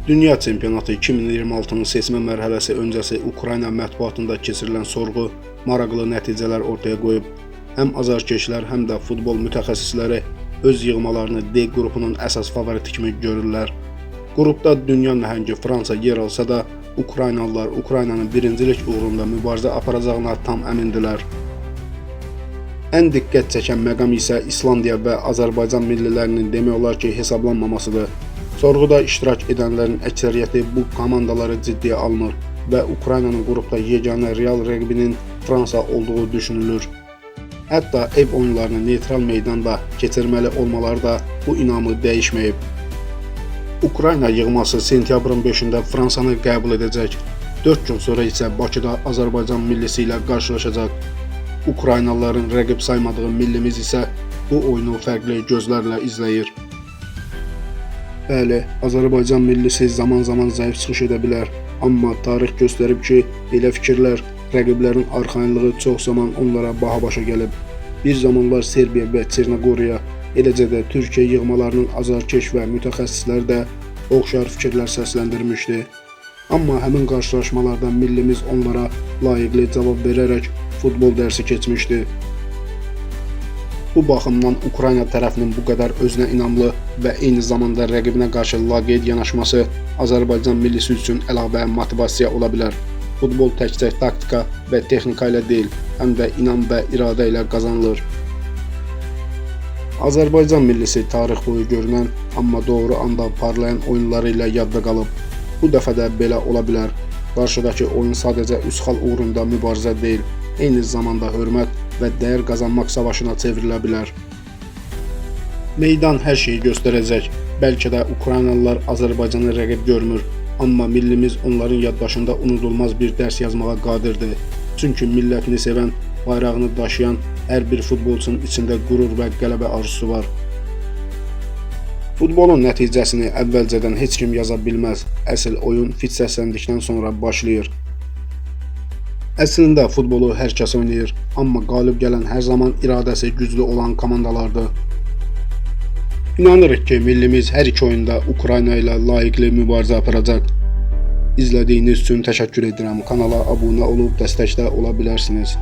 Dünya Çempionatı 2026-nın seçmə mərhələsi öncəsi Ukrayna mətbuatında keçirilən sorğu maraqlı nəticələr ortaya qoyub. Həm azarkeşlər, həm də futbol mütəxəssisləri öz yığmalarını D qrupunun əsas favoriti kimi görürlər. Qrupda dünya nəhəngi Fransa yer alsa da, Ukraynalılar Ukraynanın birincilik uğrunda mübarizə aparacağına tam əmindilər. Ən diqqət çəkən məqam isə İslandiya və Azərbaycan millilərinin demək olar ki, hesablanmamasıdır. Sorğuda iştirak edənlərin əksəriyyəti bu komandaları ciddiyə almır və Ukraynanın qrupda yeganə real rəqibinin Fransa olduğu düşünülür. Hətta ev oyunlarını neytral meydanda keçirməli olmaları da bu inamı dəyişməyib. Ukrayna yığması sentyabrın 5-də Fransanı qəbul edəcək. 4 gün sonra isə Bakıda Azərbaycan millisi ilə qarşılaşacaq. Ukraynalıların rəqib saymadığı millimiz isə bu oyunu fərqli gözlərlə izləyir. Bəli, Azərbaycan millisi zaman-zaman zəif çıxış edə bilər, amma tarix göstərib ki, elə fikirlər, rəqiblərin arxayınlığı çox zaman onlara baha başa gəlib. Bir zamanlar Serbiya və Çernogoriya, eləcə də Türkiyə yığmalarının azarkeş və mütəxəssisləri də oxşar fikirlər səsləndirmişdi. Amma həmin qarşılaşmalarda millimiz onlara layiqli cavab verərək futbol dərsi keçmişdi. Bu baxımdan Ukrayna tərəfinin bu qədər özünə inamlı və eyni zamanda rəqibinə qarşı laqeyd yanaşması Azərbaycan millisi üçün əlavə motivasiya ola bilər. Futbol təkcə taktika və texnika ilə deyil, həm də inam və iradə ilə qazanılır. Azərbaycan millisi tarix boyu görünən, amma doğru anda parlayan oyunları ilə yadda qalıb. Bu dəfə də belə ola bilər. Qarşıdakı oyun sadəcə üç xal uğrunda mübarizə deyil, eyni zamanda hörmət və dəyər qazanmaq savaşına çevrilə bilər. Meydan hər şeyi göstərəcək. Bəlkə də Ukraynalılar Azərbaycanı rəqib görmür, amma millimiz onların yaddaşında unudulmaz bir dərs yazmağa qadirdir. Çünki millətini sevən, bayrağını daşıyan hər bir futbolçunun içində qürur və qələbə arzusu var. Futbolun nəticəsini əvvəlcədən heç kim yaza bilməz. Əsl oyun fit səsləndikdən sonra başlayır. Əslində futbolu hər kəs oynayır, amma qalib gələn hər zaman iradəsi güclü olan komandalardır. İnanırıq ki, millimiz hər iki oyunda Ukrayna ilə layiqli mübarizə aparacaq. İzlədiyiniz üçün təşəkkür edirəm. Kanala abunə olub dəstəkdə ola bilərsiniz.